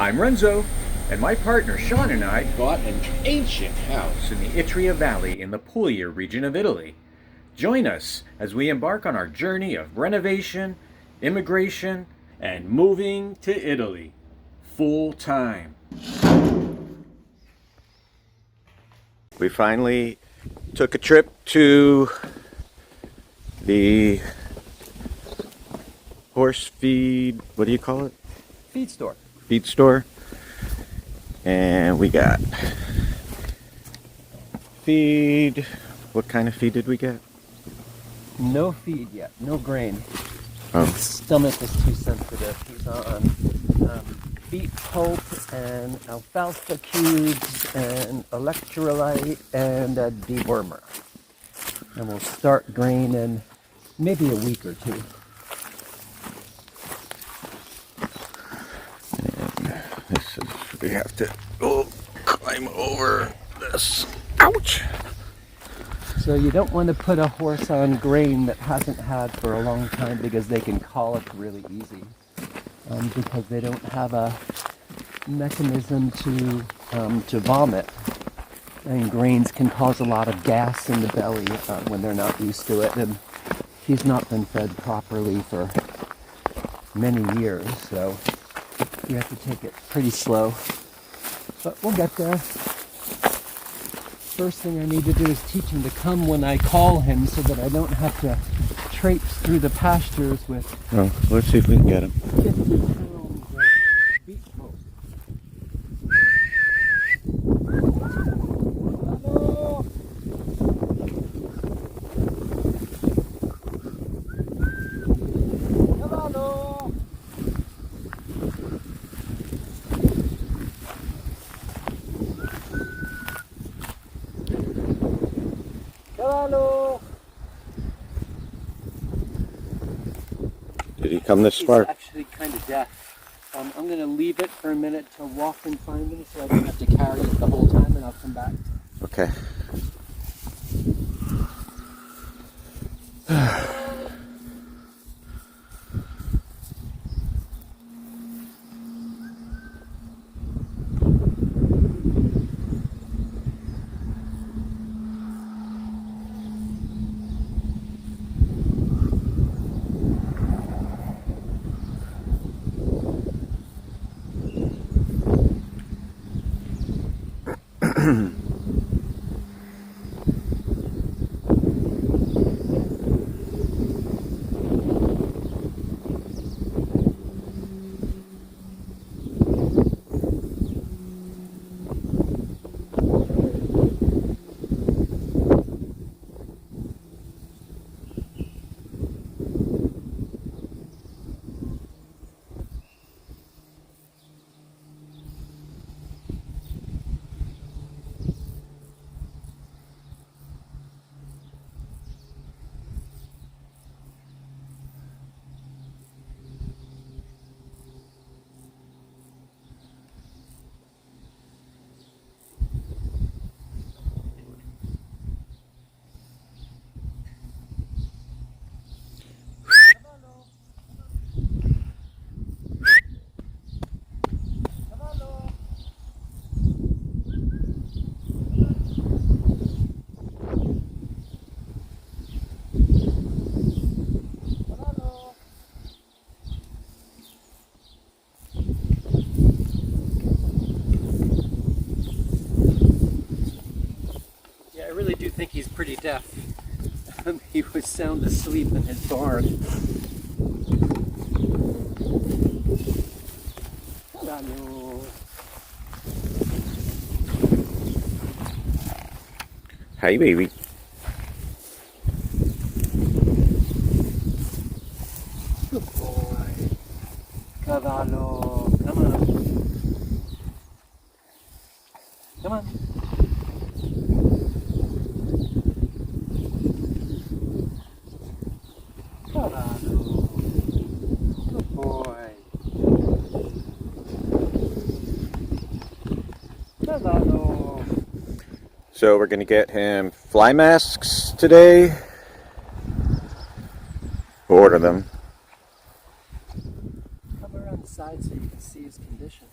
I'm Renzo, and my partner Sean and I Bought an ancient house. in the Itria Valley in the Puglia region of Italy. Join us as we embark on our journey of renovation, immigration, and moving to Italy full time. We finally took a trip to the horse feed, what do you call it? Feed store. Feed store. And we got feed. What kind of feed did we get? No feed yet. No grain. Oh. His stomach is too sensitive. He's on beet pulp and alfalfa cubes and electrolyte and a dewormer. And we'll start grain in maybe a week or two. This is, we have to climb over this. Ouch! So you don't want to put a horse on grain that hasn't had for a long time because they can colic really easy. Because they don't have a mechanism to vomit. And grains can cause a lot of gas in the belly when they're not used to it. And he's not been fed properly for many years, so you have to take it pretty slow. But we'll get there. First thing I need to do is teach him to come when I call him so that I don't have to traipse through the pastures with Oh, let's see if we can get him. 50 pounds of beef smoke. Hello. Cavalo. Cavalo. Did he come this He's far? actually kind of deaf. I'm going to leave it for a minute to walk and find him so I don't have to carry it the whole time, and I'll come back. Okay. I really do think he's pretty deaf. He was sound asleep in his barn. Hello. Hi, baby. Good boy. Cavalo. Come on. Come on. Cavalo. Good boy. Cavalo. So we're gonna get him fly masks today. Order them. Come around the side so you can see his condition.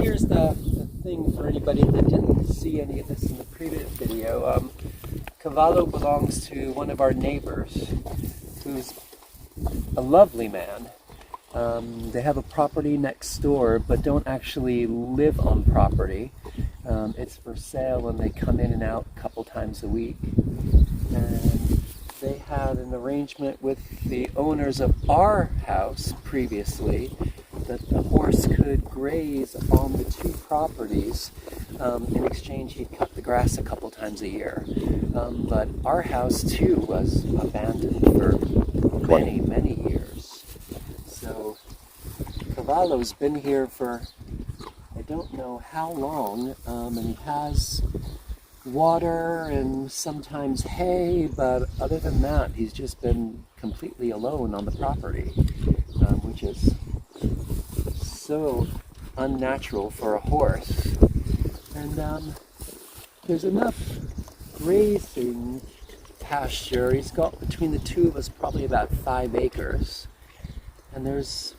here's the thing for anybody that didn't see any of this in the previous video. Cavalo belongs to one of our neighbors, who's a lovely man. They have a property next door, but don't actually live on property. It's for sale, and they come in and out a couple times a week. And they had an arrangement with the owners of our house previously that the horse could graze on the two properties. In exchange, he'd cut the grass a couple times a year. But our house too was abandoned for many, many years. So Cavalo's been here for I don't know how long, and he has water and sometimes hay, but other than that, he's just been completely alone on the property, which is so unnatural for a horse. And there's enough grazing pasture. He's got, between the two of us, probably about 5 acres. And there's,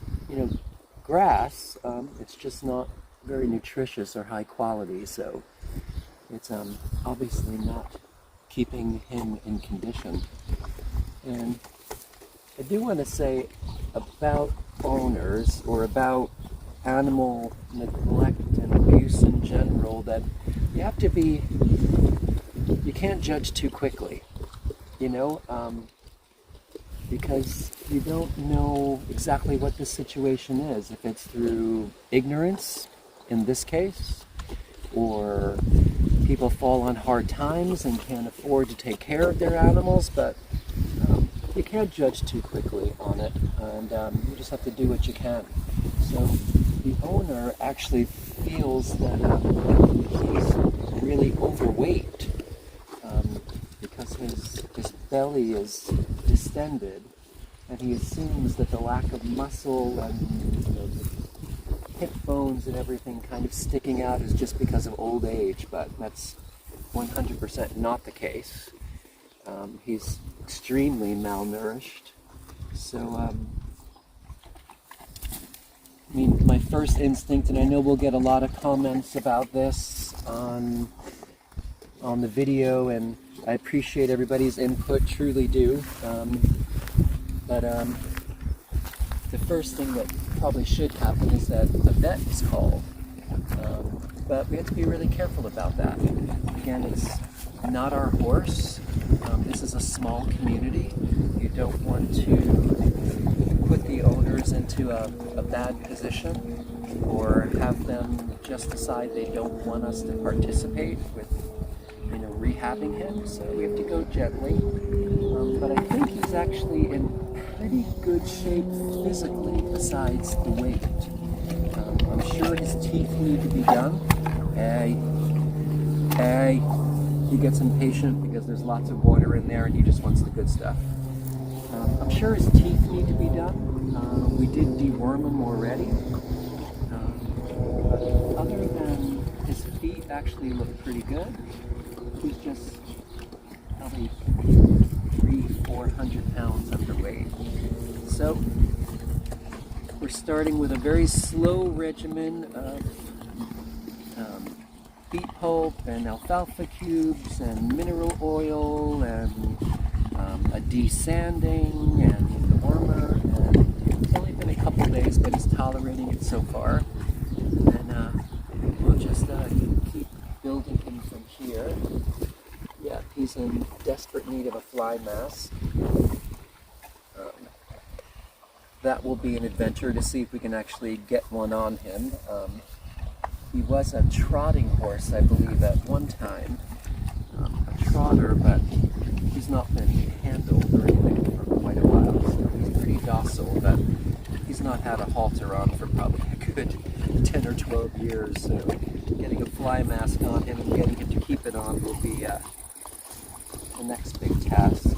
grass. It's just not very nutritious or high quality, so it's obviously not keeping him in condition. And I do want to say about owners, or about animal neglect and abuse in general, that you have to be, you can't judge too quickly, because you don't know exactly what the situation is. If it's through ignorance, in this case, or people fall on hard times and can't afford to take care of their animals, but you can't judge too quickly on it, and you just have to do what you can. So the owner actually feels that he's really overweight, because his belly is distended, and he assumes that the lack of muscle and the hip bones and everything kind of sticking out is just because of old age, but that's 100% not the case. He's extremely malnourished. So, my first instinct, and I know we'll get a lot of comments about this on the video, and I appreciate everybody's input, truly do. But the first thing that probably should happen is that a vet is called. But we have to be really careful about that. Again, it's not our horse. This is a small community. You don't want to put the owners into a bad position, or have them just decide they don't want us to participate with rehabbing him. So we have to go gently. But I think he's actually in pretty good shape physically, besides the weight. I'm sure his teeth need to be done. He gets impatient because there's lots of water in there and he just wants the good stuff. I'm sure his teeth need to be done. We did deworm him already. But other than his feet actually look pretty good, he's just probably 300-400 pounds underweight. So we're starting with a very slow regimen of beet pulp and alfalfa cubes and mineral oil and a desanding and warmer. And it's only been a couple days, but he's tolerating it so far. And we'll just keep building him from here. Yeah, he's in desperate need of a fly mask. That will be an adventure to see if we can actually get one on him. He was a trotting horse, I believe, at one time. A trotter, but he's not been handled or anything for quite a while. So he's pretty docile, but he's not had a halter on for probably a good 10 or 12 years. So getting a fly mask on him and getting him to keep it on will be the next big task.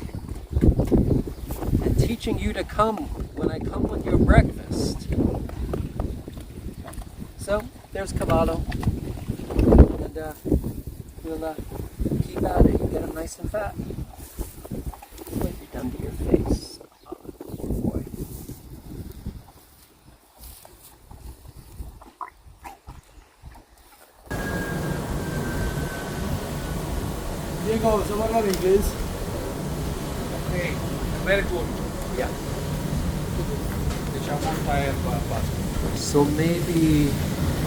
And teaching you to come when I come with your breakfast. So there's Cavalo, and we'll keep at it and get him nice and fat. It might be done to your face. Oh, poor boy. Diego, se parla inglese? Okay, very good. Yeah. Diciamo molta erba basta. So maybe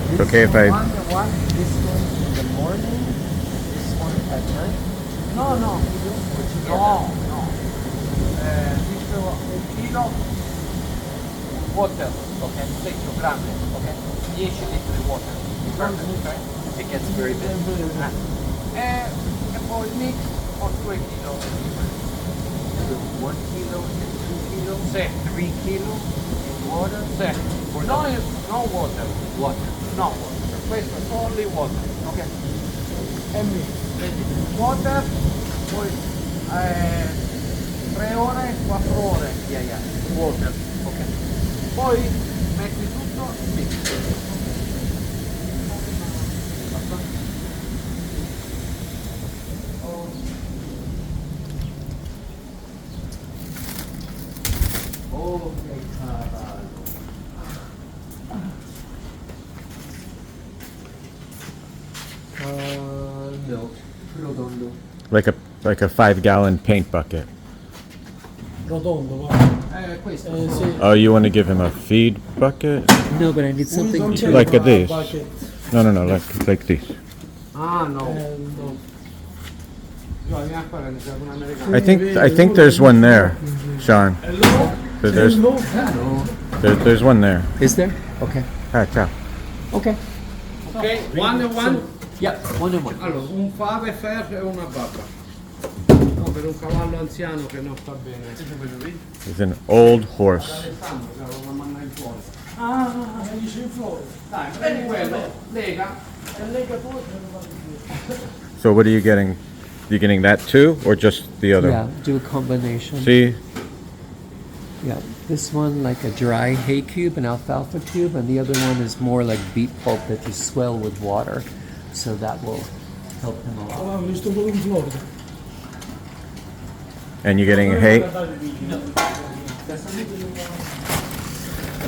this Okay, if I- this one in the morning, this one at night. No, no. No, no. Dicevo un chilo water, ok? Secchio grande, ok? 10 litri water. Okay? It gets very big. E poi mix con 2 kilo. 1 kilo and 2 kilos, Sì, 3 kilos in water. sì. No, no water. Water. No water. Questo è only water, ok? E mi. Water, poi 3 ore, 4 ore. Yeah, yeah. Water, ok? Poi metti tutto in mix. Okay, Cavalo. No, Rodondo. Like a 5-gallon paint bucket. Rotondo, va. Questo. Sì. Oh, you want to give him a feed bucket? No, but I need something Don't to... take Like a this. bucket. No, like this. Ah no. No. No, mi accorgo che c'è un americano. I think there's one there, Sean. Hello? There's Hello? there's one there. Is there? Okay. Ah, ciao. Okay. Ok, one and one. Yeah, one and one. Allora, un fave ferro e una babba. No, per un cavallo anziano che non sta bene. It's an old horse. Alessandro, che lo manda in fuori. Ah, dice in fuori. Dai, prendi quello, lega. E lei che poi... So what are you getting? You getting that too, or just the other? Yeah, do a combination. See, Yeah, this one like a dry hay cube, an alfalfa cube, and the other one is more like beet pulp that you swell with water. So that will help him a lot. Ho visto quello in Florida. and you're getting hay.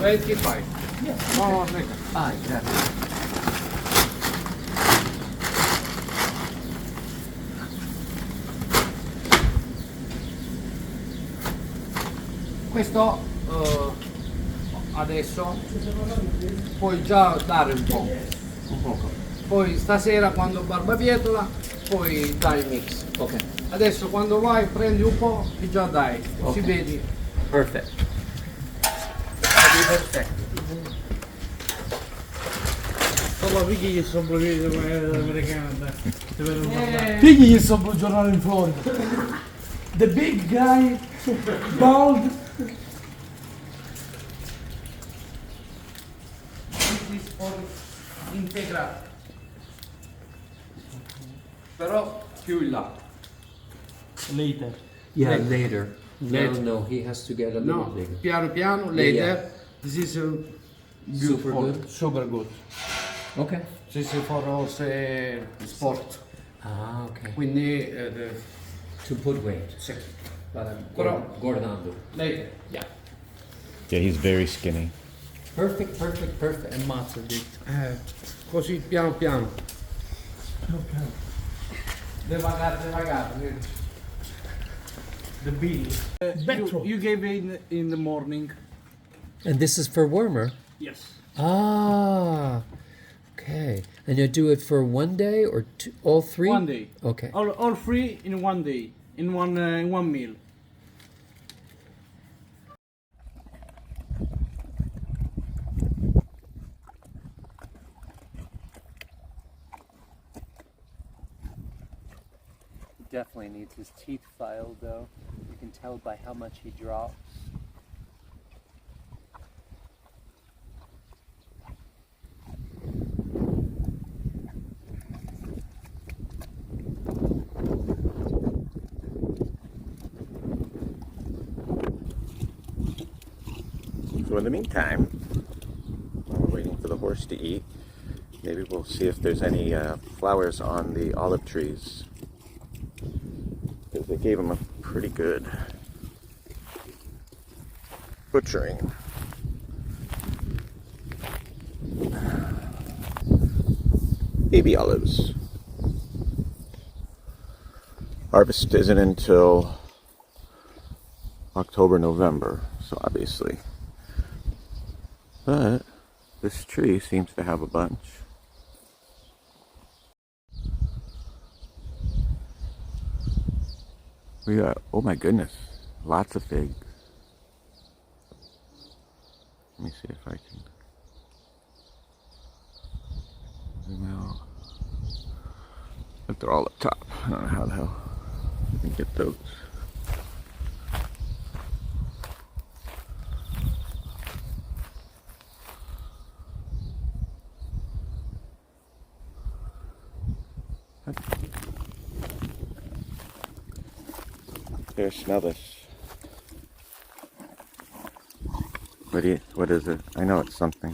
25. No, lega. Ah, grazie. Questo adesso puoi già dare un po'. Un poco. Poi stasera quando barbabietola poi dai il mix. Okay. Adesso quando vai prendi un po' e già dai. Così Ok. vedi. Perfect. Perfetto. Allora, pigli che sono americano, dai. Pigli che sono giornale in Florida. The big guy, bald. This is for integrato. Però più in là. Later. Yeah, Later. later. Later. No, he has to get a little No, bigger. piano piano, later. Yeah. This is Super good. Super good. Okay. This is for horse sport. Ah, okay. Quindi To put weight. sì. Però guardando. Later. Yeah. Yeah, he's very skinny. Perfect, perfect, perfect. Ammazza, detto. Così piano piano. Ok. Devagare. The bill. You gave in the morning. And this is for warmer. Yes. Ah, okay. And you do it for one day or two, all three? One day. Okay. All three in one day. In one meal. Definitely needs his teeth filed though. You can tell by how much he drops. So in the meantime, while we're waiting for the horse to eat, maybe we'll see if there's any flowers on the olive trees. Because they gave him a pretty good butchering. Baby olives. Harvest isn't until October, November, so obviously. But this tree seems to have a bunch. We got, oh my goodness, lots of figs. Let me see if I can zoom out. But they're all up top. I don't know how the hell I can get those. Here, smell this. What is it? I know it's something.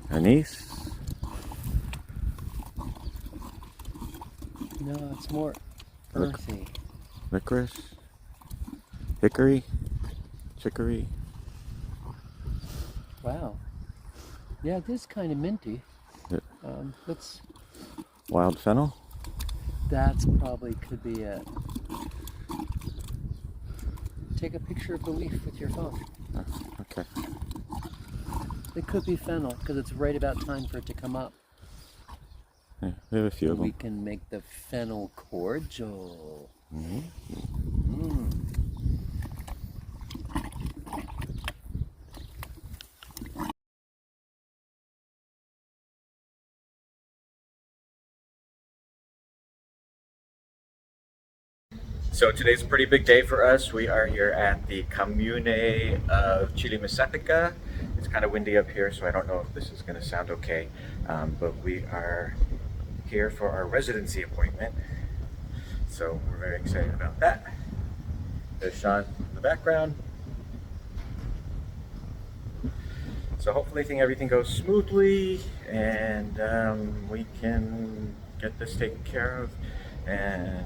Anise? No, it's more earthy. Licorice? Hickory? Chicory? Wow. Yeah, it is kind of minty. Yeah. Let's. Wild fennel? That's probably could be it. Take a picture of the leaf with your phone. Okay. It could be fennel because it's right about time for it to come up. Yeah, we have a few of We them. can make the fennel cordial. So today's a pretty big day for us. We are here at the Comune of Chilimacetica. It's kind of windy up here, so I don't know if this is going to sound okay. But we are here for our residency appointment. So we're very excited about that. There's Sean in the background. So hopefully everything goes smoothly and we can get this taken care of and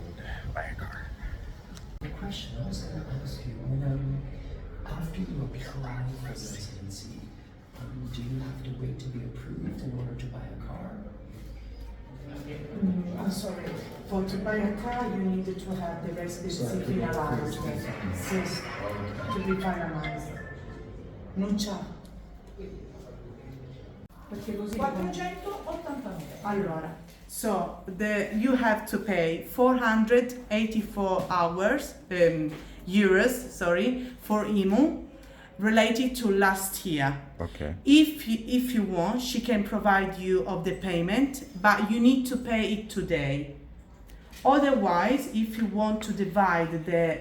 buy a car. The question I was going to ask you, after you apply for residency, do you have to wait to be approved in order to buy a car? I'm sorry. For to buy a car, you need to have the residency finalized. Yes, to be finalized. Non c'ha. Perché così 489. Allora, so you have to pay 484 euros, for IMU related to last year. Okay. If you want, she can provide you of the payment, but you need to pay it today. Otherwise, if you want to divide the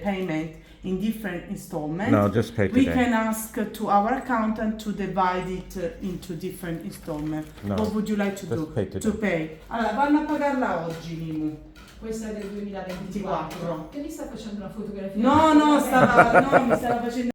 payment in different installments, No, just pay we today. can ask to our accountant to divide it into different installments. No, What would you like to just do? pay today. To pay. Allora, vanno a pagarla oggi, Limu. Questa è del 2024. Che mi sta facendo una fotografia? No, mi stava facendo